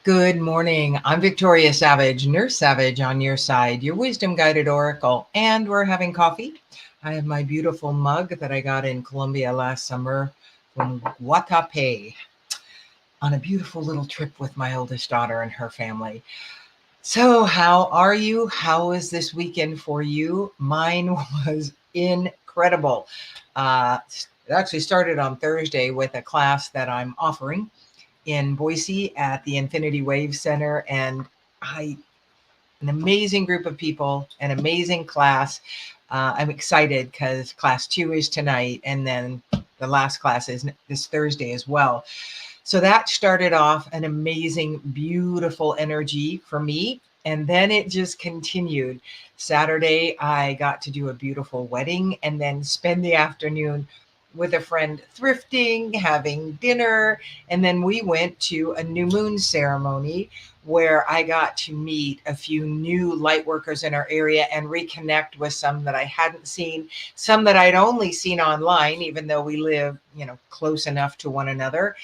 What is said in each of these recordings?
Good morning. I'm Victoria Savage, Nurse Savage on your side, your wisdom guided oracle, and we're having coffee. I have my beautiful mug that I got in Colombia last summer from Guatape on a beautiful little trip with my oldest daughter and her family. So, how are you? How was this weekend for you? Mine was incredible. It actually started on Thursday with a class that I'm offering in Boise at the Infinity Wave Center, and an amazing group of people, an amazing class. I'm excited because class 2 is tonight, and then the last class is this Thursday as well. So that started off an amazing, beautiful energy for me. And then it just continued. Saturday, I got to do a beautiful wedding and then spend the afternoon with a friend thrifting, having dinner. And then we went to a new moon ceremony where I got to meet a few new light workers in our area and reconnect with some that I hadn't seen, some that I'd only seen online, even though we live, close enough to one another.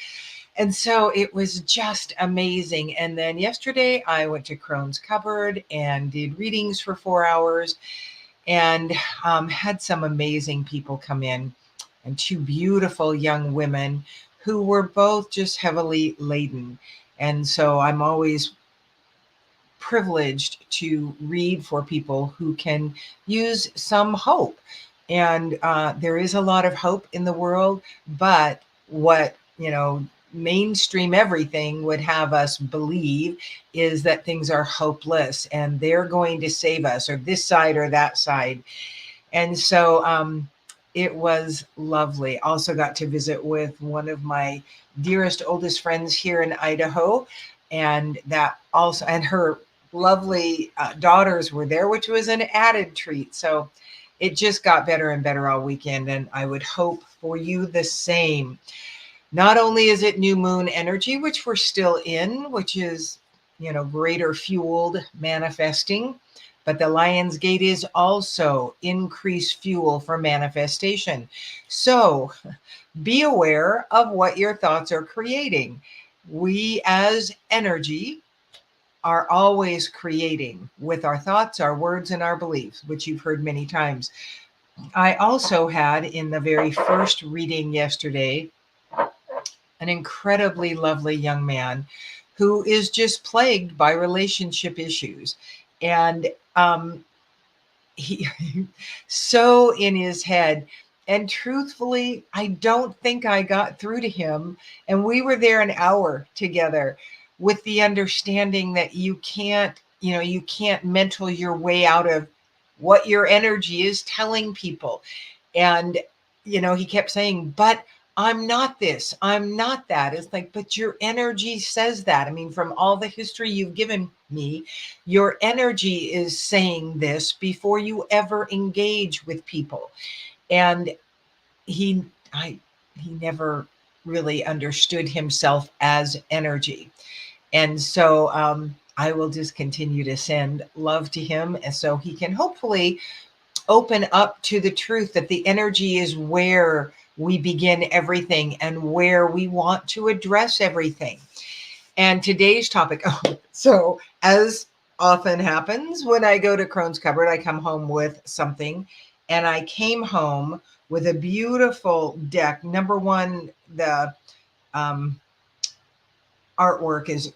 And so it was just amazing. And then yesterday I went to Crone's Cupboard and did readings for 4 hours and had some amazing people come in, and two beautiful young women who were both just heavily laden. And so I'm always privileged to read for people who can use some hope. And there is a lot of hope in the world, but what, mainstream everything would have us believe is that things are hopeless and they're going to save us, or this side or that side. And so it was lovely. Also got to visit with one of my dearest, oldest friends here in Idaho, and her lovely daughters were there, which was an added treat. So it just got better and better all weekend, and I would hope for you the same. Not only is it new moon energy, which we're still in, which is, greater fueled manifesting, but the Lion's Gate is also increased fuel for manifestation. So be aware of what your thoughts are creating. We as energy are always creating with our thoughts, our words, and our beliefs, which you've heard many times. I also had in the very first reading yesterday an incredibly lovely young man who is just plagued by relationship issues. And he so in his head. And truthfully, I don't think I got through to him. And we were there an hour together with the understanding that you can't mental your way out of what your energy is telling people. And, he kept saying, but I'm not this, I'm not that. It's like, but your energy says that. I mean, from all the history you've given me, your energy is saying this before you ever engage with people. And he I he never really understood himself as energy. And so I will just continue to send love to him, and so he can hopefully open up to the truth that the energy is where we begin everything and where we want to address everything. And today's topic, so as often happens when I go to Crone's Cupboard, I come home with something. And I came home with a beautiful deck. Number one, the um, artwork is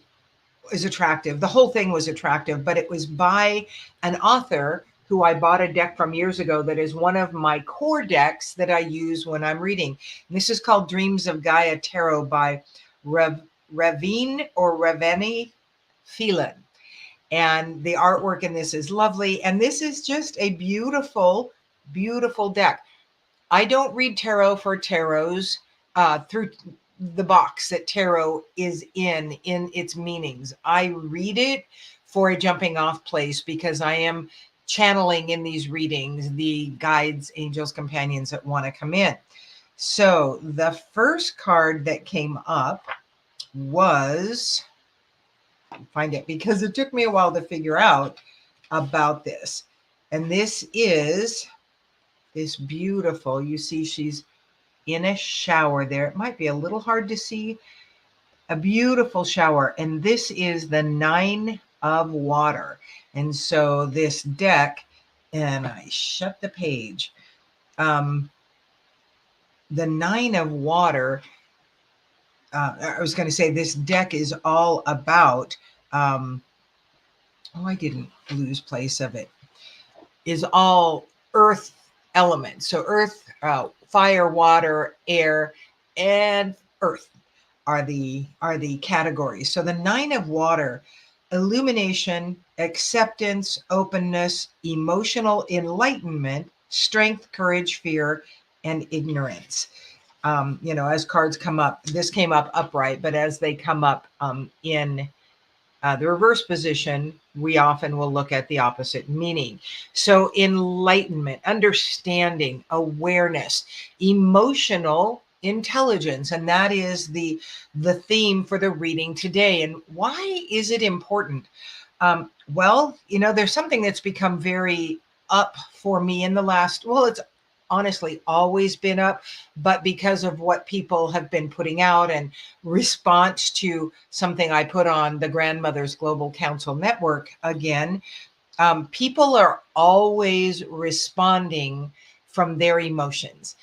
attractive. The whole thing was attractive, but it was by an author who I bought a deck from years ago that is one of my core decks that I use when I'm reading. And this is called Dreams of Gaia Tarot by Raveni Phelan. And the artwork in this is lovely. And this is just a beautiful, beautiful deck. I don't read tarot for tarots through the box that tarot is in its meanings. I read it for a jumping off place because I am channeling in these readings the guides, angels, companions that want to come in. So the first card that came up was, find it because it took me a while to figure out about this. And this is this beautiful, you see she's in a shower there. It might be a little hard to see, a beautiful shower. And this is the Nine of Water. And so this deck, and I shut the page. The Nine of Water, I was going to say this deck is all about, I didn't lose place of it, is all earth elements. So earth, fire, water, air, and earth are the categories. So the Nine of Water: illumination, acceptance, openness, emotional enlightenment, strength, courage, fear, and ignorance. As cards come up, this came up upright, but as they come up in the reverse position, we often will look at the opposite meaning. So enlightenment, understanding, awareness, emotional intelligence, and that is the theme for the reading today. And why is it important? There's something that's become very up for me in the last, it's honestly always been up, but because of what people have been putting out and response to something I put on the Grandmothers Global Council Network again, people are always responding from their emotions.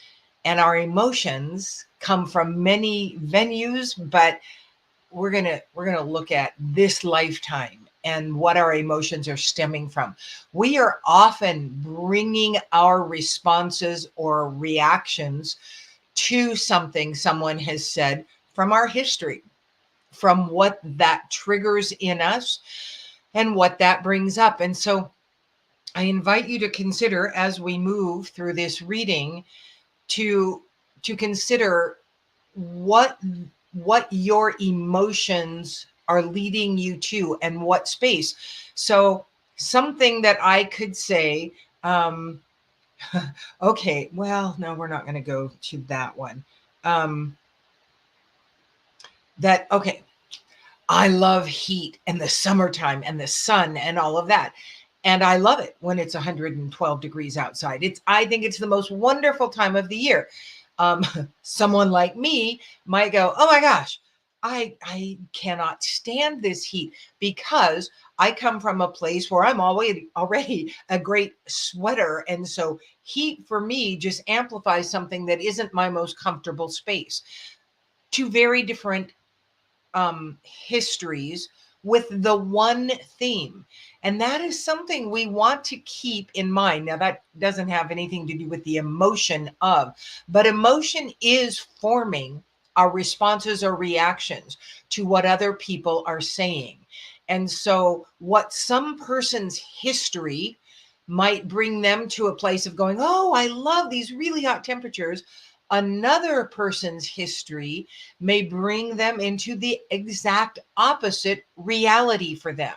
And our emotions come from many venues, but we're gonna look at this lifetime and what our emotions are stemming from. We are often bringing our responses or reactions to something someone has said from our history, from what that triggers in us and what that brings up. And so I invite you to consider, as we move through this reading, to consider what your emotions are leading you to and what space. So something that I could say, okay, well, no, we're not going to go to that one. Okay, I love heat and the summertime and the sun and all of that. And I love it when it's 112 degrees outside. I think it's the most wonderful time of the year. Someone like me might go, oh my gosh, I cannot stand this heat, because I come from a place where I'm already a great sweater. And so heat for me just amplifies something that isn't my most comfortable space. Two very different histories with the one theme. And that is something we want to keep in mind. Now, that doesn't have anything to do with the emotion of, but emotion is forming our responses or reactions to what other people are saying. And so, what some person's history might bring them to a place of going, oh, I love these really hot temperatures. Another person's history may bring them into the exact opposite reality for them.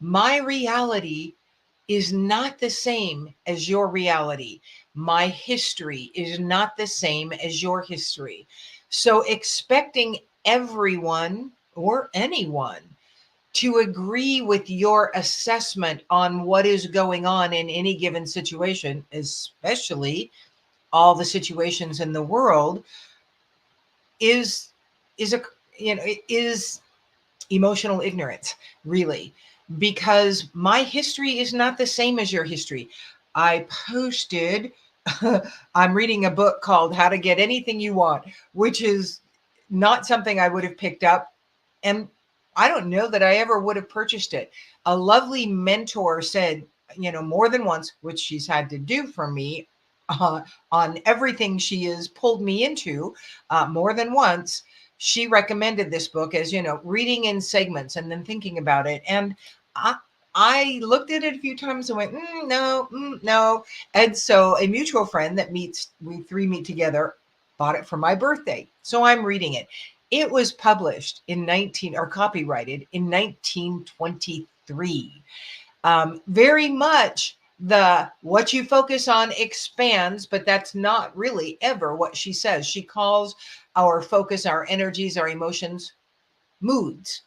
My reality is not the same as your reality. My history is not the same as your history. So expecting everyone or anyone to agree with your assessment on what is going on in any given situation, especially all the situations in the world, is is a is emotional ignorance, really, because my history is not the same as your history. I posted I'm reading a book called How to Get Anything You Want, which is not something I would have picked up, and I don't know that I ever would have purchased it. A lovely mentor said, more than once, which she's had to do for me, uh, on everything she has pulled me into, more than once, she recommended this book as, reading in segments and then thinking about it. And I looked at it a few times and went, no, no. And so a mutual friend that we three meet together, bought it for my birthday. So I'm reading it. It was published in copyrighted in 1923. Very much the what you focus on expands, but that's not really ever what she says. She calls our focus, our energies, our emotions, moods.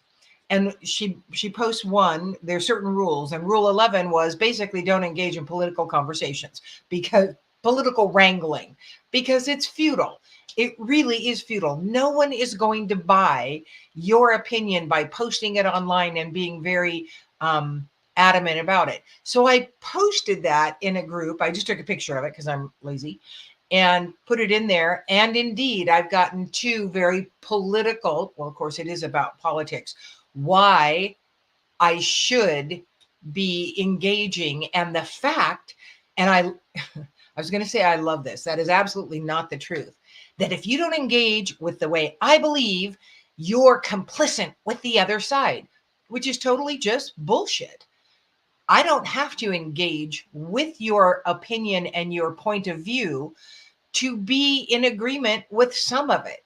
And she posts one, there's certain rules, and rule 11 was basically don't engage in political conversations, because political wrangling, because it's futile. It really is futile. No one is going to buy your opinion by posting it online and being very adamant about it. So I posted that in a group. I just took a picture of it because I'm lazy and put it in there. And indeed, I've gotten two very political, well, of course, it is about politics, why I should be engaging, and the fact, and I was going to say I love this. That is absolutely not the truth. That if you don't engage with the way I believe, you're complicit with the other side, which is totally just bullshit. I don't have to engage with your opinion and your point of view to be in agreement with some of it.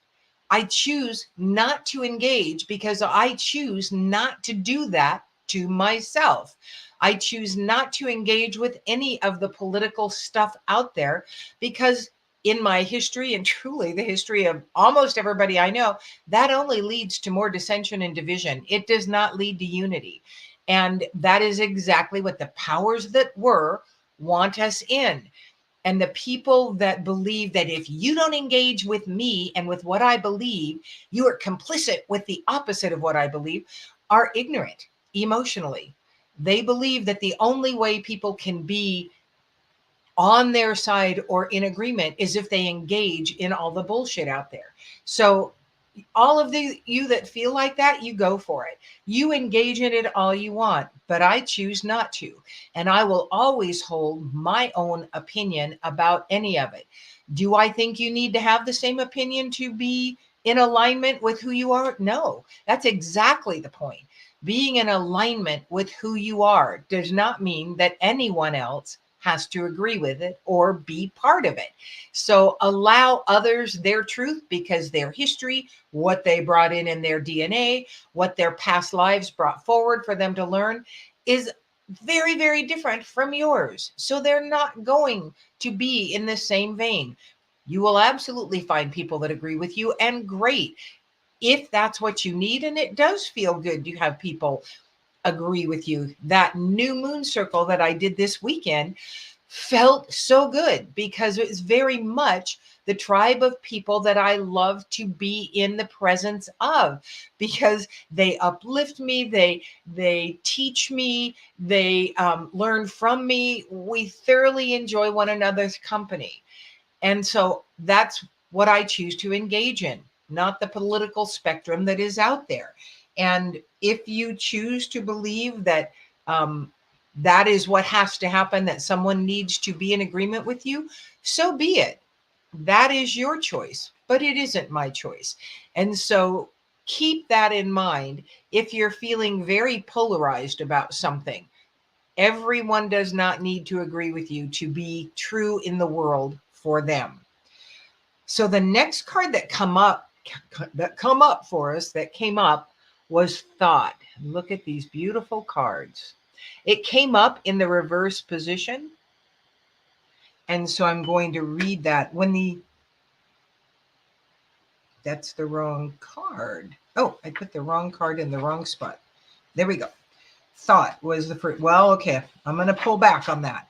I choose not to engage because I choose not to do that to myself. I choose not to engage with any of the political stuff out there because in my history, and truly the history of almost everybody I know, that only leads to more dissension and division. It does not lead to unity. And that is exactly what the powers that were want us in. And the people that believe that if you don't engage with me and with what I believe, you are complicit with the opposite of what I believe, are ignorant emotionally. They believe that the only way people can be on their side or in agreement is if they engage in all the bullshit out there. So all of you that feel like that, you go for it. You engage in it all you want, but I choose not to. And I will always hold my own opinion about any of it. Do I think you need to have the same opinion to be in alignment with who you are? No, that's exactly the point. Being in alignment with who you are does not mean that anyone else has to agree with it or be part of it. So allow others their truth because their history, what they brought in their DNA, what their past lives brought forward for them to learn is very, very different from yours. So they're not going to be in the same vein. You will absolutely find people that agree with you, and great if that's what you need. And it does feel good to have people agree with you. That new moon circle that I did this weekend felt so good because it was very much the tribe of people that I love to be in the presence of, because they uplift me, they teach me, they learn from me. We thoroughly enjoy one another's company. And so that's what I choose to engage in, not the political spectrum that is out there. And if you choose to believe that that is what has to happen, that someone needs to be in agreement with you, so be it. That is your choice, but it isn't my choice. And so keep that in mind if you're feeling very polarized about something. Everyone does not need to agree with you to be true in the world for them. So the next card that came up was thought. Look at these beautiful cards. It came up in the reverse position. And so I'm going to read that that's the wrong card. Oh, I put the wrong card in the wrong spot. There we go. Thought was the first. Well, okay. I'm going to pull back on that.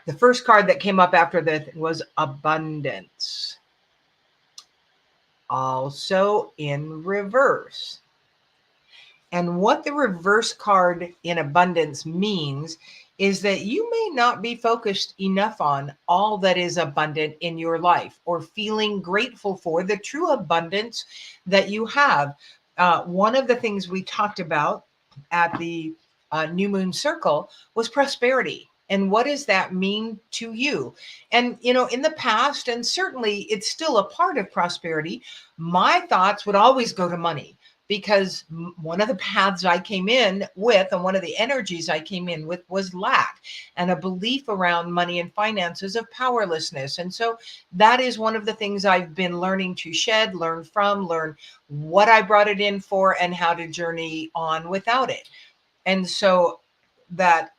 The first card that came up after that was abundance. Also in reverse. And what the reverse card in abundance means is that you may not be focused enough on all that is abundant in your life or feeling grateful for the true abundance that you have. One of the things we talked about at the New Moon Circle was prosperity. And what does that mean to you? And, in the past, and certainly it's still a part of prosperity, my thoughts would always go to money, because one of the paths I came in with and one of the energies I came in with was lack and a belief around money and finances of powerlessness. And so that is one of the things I've been learning to shed, learn what I brought it in for and how to journey on without it. And so that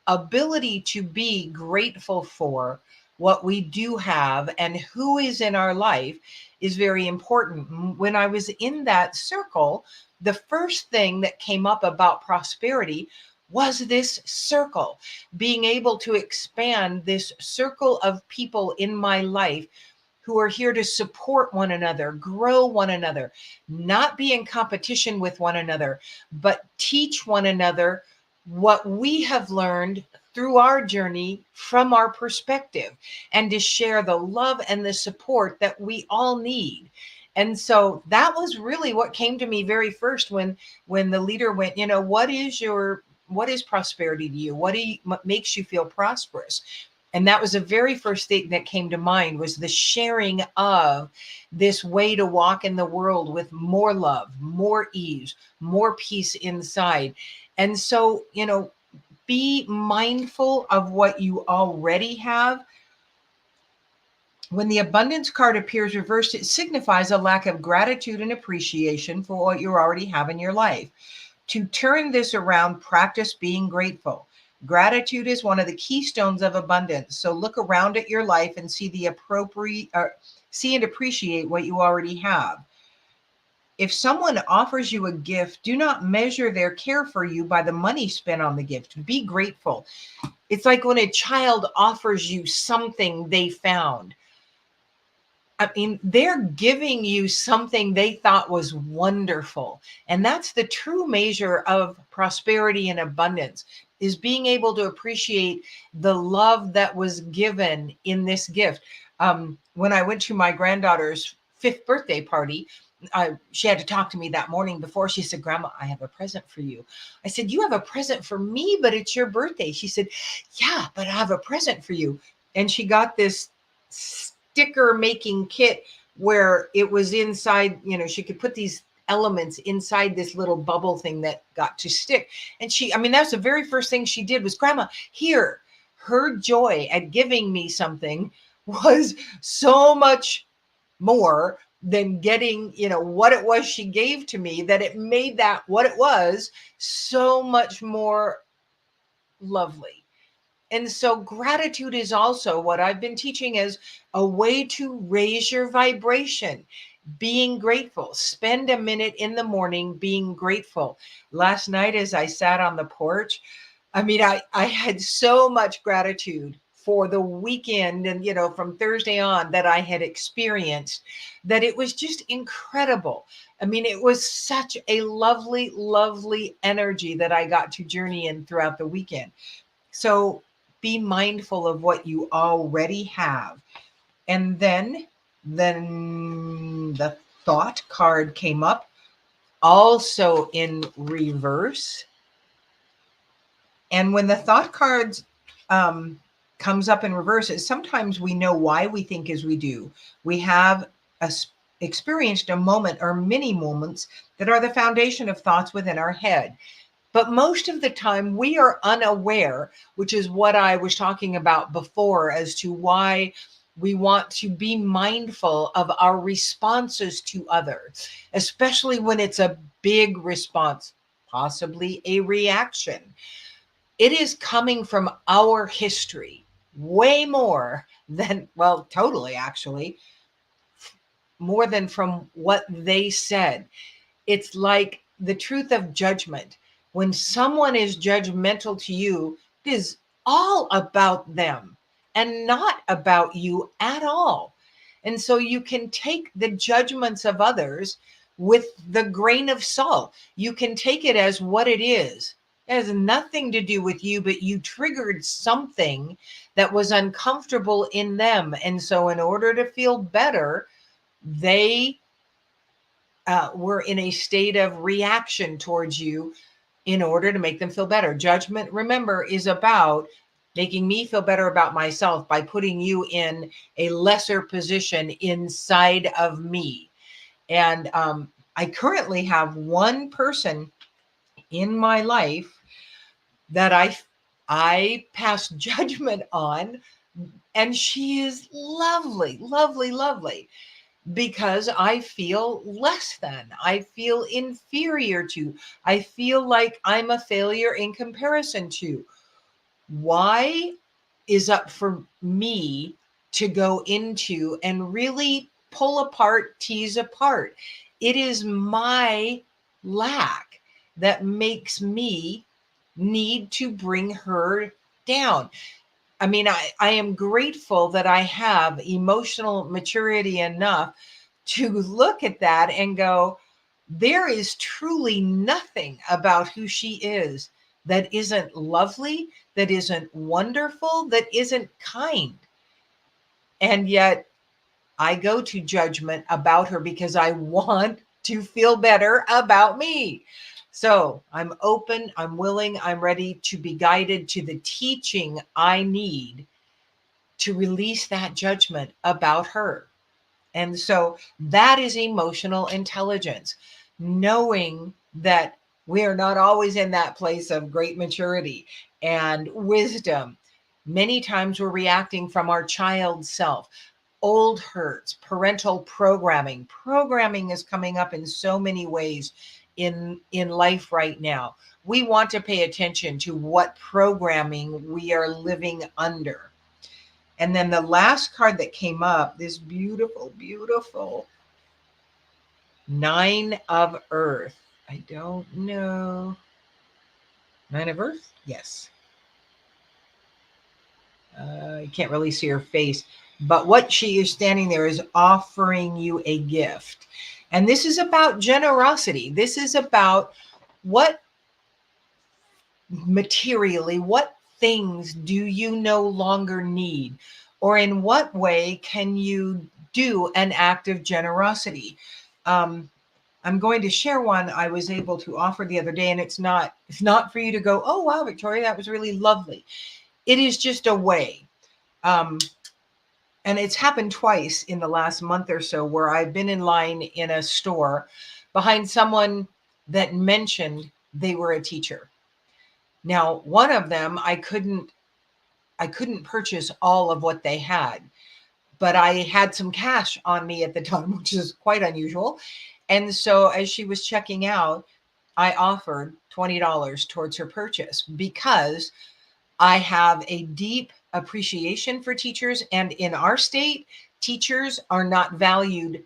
ability to be grateful for what we do have and who is in our life is very important. When I was in that circle, the first thing that came up about prosperity was this circle, being able to expand this circle of people in my life who are here to support one another, grow one another, not be in competition with one another, but teach one another what we have learned through our journey from our perspective, and to share the love and the support that we all need. And so that was really what came to me very first when the leader went, what is prosperity to you? What makes you feel prosperous? And that was the very first thing that came to mind, was the sharing of this way to walk in the world with more love, more ease, more peace inside. And so, be mindful of what you already have. When the abundance card appears reversed, it signifies a lack of gratitude and appreciation for what you already have in your life. To turn this around, practice being grateful. Gratitude is one of the keystones of abundance. So look around at your life and see and appreciate what you already have. If someone offers you a gift, do not measure their care for you by the money spent on the gift. Be grateful. It's like when a child offers you something they found. I mean, they're giving you something they thought was wonderful. And that's the true measure of prosperity and abundance, is being able to appreciate the love that was given in this gift. When I went to my granddaughter's 5th birthday party, she had to talk to me that morning before. She said, "Grandma, I have a present for you." I said, "You have a present for me, but it's your birthday." She said, "Yeah, but I have a present for you." And she got this sticker making kit where it was inside, she could put these elements inside this little bubble thing that got to stick. And that's the very first thing she did was, "Grandma, here." Her joy at giving me something was so much more than getting, what it was she gave to me, that it made that what it was so much more lovely. And so gratitude is also what I've been teaching as a way to raise your vibration. Being grateful. Spend a minute in the morning being grateful. Last night, as I sat on the porch, I had so much gratitude for the weekend and, from Thursday on that I had experienced, that it was just incredible. It was such a lovely, lovely energy that I got to journey in throughout the weekend. So be mindful of what you already have. And then the thought card came up, also in reverse. And when the thought cards comes up in reverse, sometimes we know why we think as we do. We have experienced a moment or many moments that are the foundation of thoughts within our head. But most of the time we are unaware, which is what I was talking about before, as to why we want to be mindful of our responses to others, especially when it's a big response, possibly a reaction. It is coming from our history way more than, well, totally actually, more than from what they said. It's like the truth of judgment. When someone is judgmental to you, it is all about them and not about you at all. And so you can take the judgments of others with the grain of salt. You can take it as what it is. It has nothing to do with you, but you triggered something that was uncomfortable in them. And so in order to feel better, they were in a state of reaction towards you in order to make them feel better. Judgment, remember, is about making me feel better about myself by putting you in a lesser position inside of me. And I currently have one person in my life that I pass judgment on, and she is lovely, lovely, lovely, because I feel less than, I feel inferior to, I feel like I'm a failure in comparison to. Why is up for me to go into and really pull apart, tease apart. It is my lack that makes me need to bring her down. I mean, I am grateful that I have emotional maturity enough to look at that and go, there is truly nothing about who she is that isn't lovely, that isn't wonderful, that isn't kind. And yet I go to judgment about her because I want to feel better about me. So I'm open, I'm willing, I'm ready to be guided to the teaching I need to release that judgment about her. And so that is emotional intelligence, knowing that we are not always in that place of great maturity and wisdom. Many times we're reacting from our child self, old hurts, parental programming. Programming is coming up in so many ways in life right now. We want to pay attention to what programming we are living under. And then the last card that came up, this beautiful, beautiful Nine of Earth. I don't know. Nine of Earth? Yes. You can't really see her face. But what she is standing there is offering you a gift. And this is about generosity. This is about what materially, what things do you no longer need? Or in what way can you do an act of generosity? Um, I'm going to share one I was able to offer the other day, and it's not for you to go, oh wow, Victoria, that was really lovely. It is just a way. Um, and it's happened twice in the last month or so where I've been in line in a store behind someone that mentioned they were a teacher. Now, one of them I couldn't purchase all of what they had, but I had some cash on me at the time, which is quite unusual. And so as she was checking out, I offered $20 towards her purchase because I have a deep appreciation for teachers. And in our state, teachers are not valued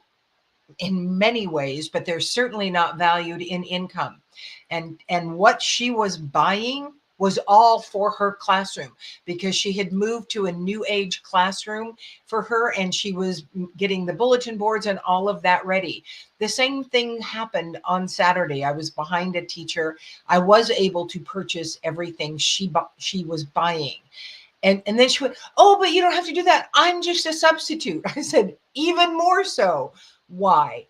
in many ways, but they're certainly not valued in income. And what she was buying was all for her classroom because she had moved to a new age classroom for her, and she was getting the bulletin boards and all of that ready. The same thing happened on Saturday. I was behind a teacher. I was able to purchase everything she was buying. And then she went, oh, but you don't have to do that. I'm just a substitute. I said, even more so. Why?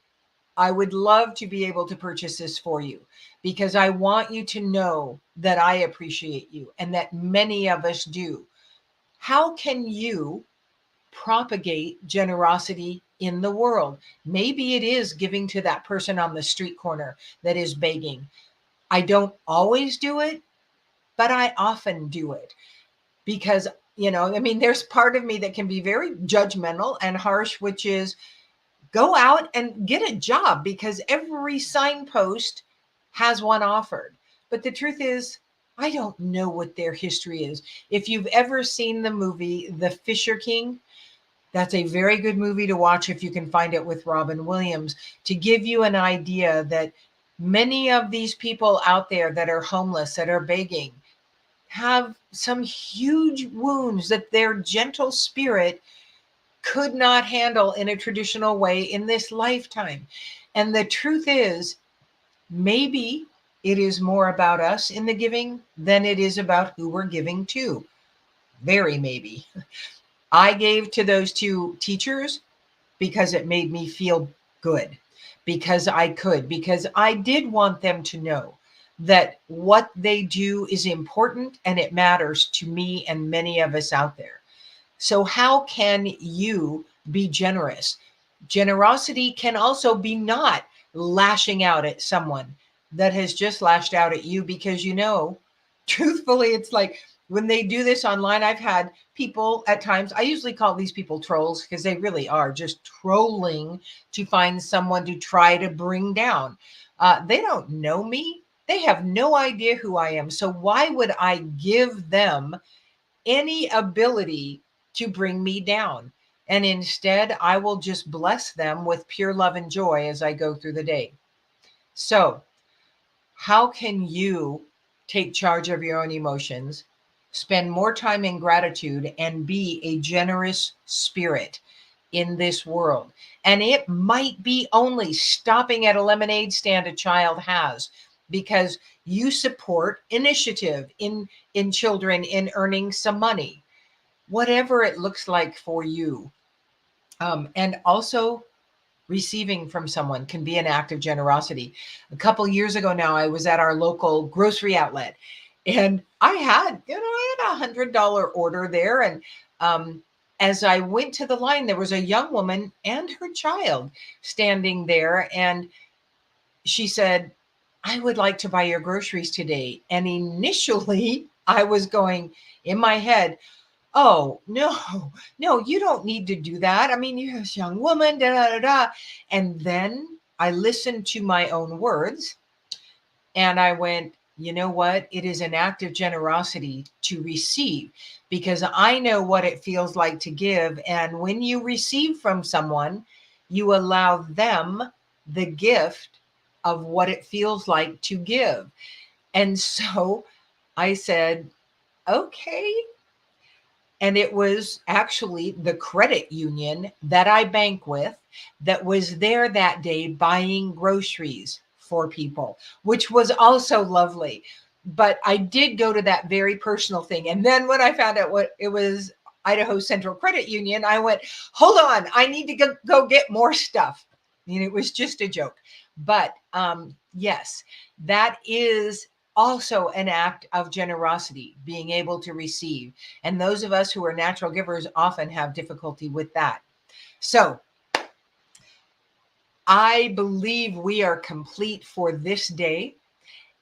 I would love to be able to purchase this for you because I want you to know that I appreciate you and that many of us do. How can you propagate generosity in the world? Maybe it is giving to that person on the street corner that is begging. I don't always do it, but I often do it because, I mean, there's part of me that can be very judgmental and harsh, which is, go out and get a job because every signpost has one offered. But the truth is, I don't know what their history is. If you've ever seen the movie The Fisher King, that's a very good movie to watch if you can find it, with Robin Williams, to give you an idea that many of these people out there that are homeless, that are begging, have some huge wounds that their gentle spirit could not handle in a traditional way in this lifetime. And the truth is, maybe it is more about us in the giving than it is about who we're giving to. Very maybe. I gave to those two teachers because it made me feel good, because I could, because I did want them to know that what they do is important and it matters to me and many of us out there. So, how can you be generous? Generosity can also be not lashing out at someone that has just lashed out at you because, truthfully, it's like when they do this online, I've had people at times, I usually call these people trolls because they really are just trolling to find someone to try to bring down. They don't know me. They have no idea who I am. So why would I give them any ability to bring me down? And instead, I will just bless them with pure love and joy as I go through the day. So, how can you take charge of your own emotions spend more time in gratitude and be a generous spirit in this world. And it might be only stopping at a lemonade stand a child has, because you support initiative in children in earning some money, whatever it looks like for you. And also, receiving from someone can be an act of generosity. A couple years ago now, I was at our local grocery outlet, and I had $100 order there. And as I went to the line, there was a young woman and her child standing there. And she said, "I would like to buy your groceries today." And initially, I was going in my head, "Oh, no, no, you don't need to do that. I mean, you're this young woman, da da da da." And then I listened to my own words and I went, "You know what? It is an act of generosity to receive, because I know what it feels like to give. And when you receive from someone, you allow them the gift of what it feels like to give." And so I said, "Okay." And it was actually the credit union that I bank with that was there that day buying groceries for people, which was also lovely. But I did go to that very personal thing. And then when I found out what it was, Idaho Central Credit Union, I went, "Hold on, I need to go get more stuff." And it was just a joke. But yes, that is also an act of generosity, being able to receive. And those of us who are natural givers often have difficulty with that. So I believe we are complete for this day.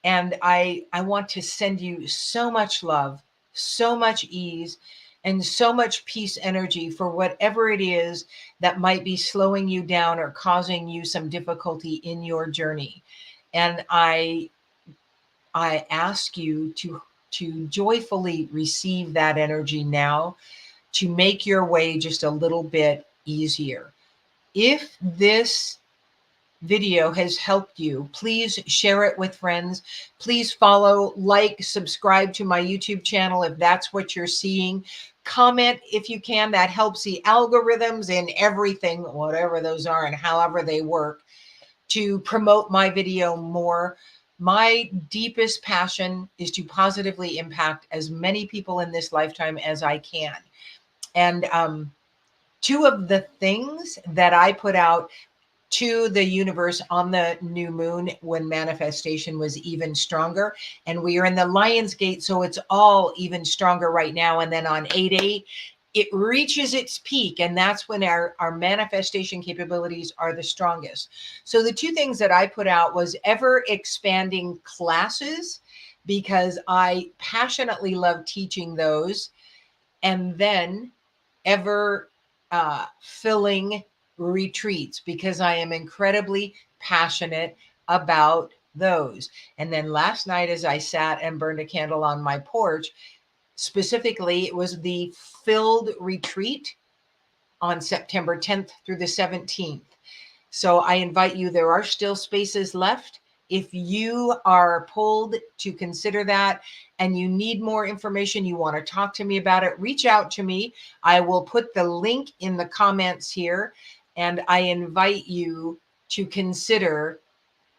And I want to send you so much love, so much ease, and so much peace energy for whatever it is that might be slowing you down or causing you some difficulty in your journey. And I ask you to joyfully receive that energy now, to make your way just a little bit easier. If this video has helped you, please share it with friends. Please follow, like, subscribe to my YouTube channel if that's what you're seeing. Comment if you can. That helps the algorithms and everything, whatever those are and however they work, to promote my video more. My deepest passion is to positively impact as many people in this lifetime as I can. And two of the things that I put out to the universe on the new moon, when manifestation was even stronger, and we are in the Lion's Gate, so it's all even stronger right now. And then on 8/8, it reaches its peak, and that's when our manifestation capabilities are the strongest. So the two things that I put out was ever expanding classes, because I passionately love teaching those, and then ever filling retreats, because I am incredibly passionate about those. And then last night, as I sat and burned a candle on my porch, specifically, it was the filled retreat on September 10th through the 17th. So I invite you, there are still spaces left. If you are pulled to consider that and you need more information, you want to talk to me about it, reach out to me. I will put the link in the comments here. And I invite you to consider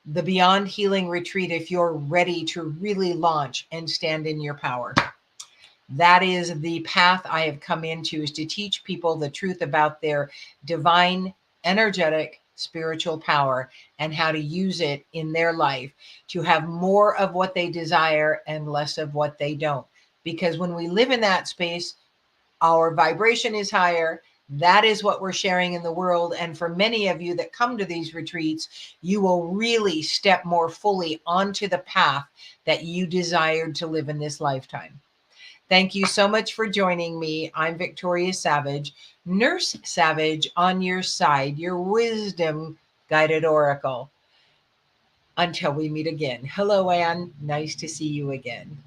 the Beyond Healing Retreat if you're ready to really launch and stand in your power. That is the path I have come into, is to teach people the truth about their divine, energetic, spiritual power and how to use it in their life to have more of what they desire and less of what they don't. Because when we live in that space, our vibration is higher. That is what we're sharing in the world. And for many of you that come to these retreats, you will really step more fully onto the path that you desired to live in this lifetime. Thank you so much for joining me. I'm Victoria Savage, Nurse Savage, on your side, your wisdom guided oracle. Until we meet again. Hello, Anne. Nice to see you again.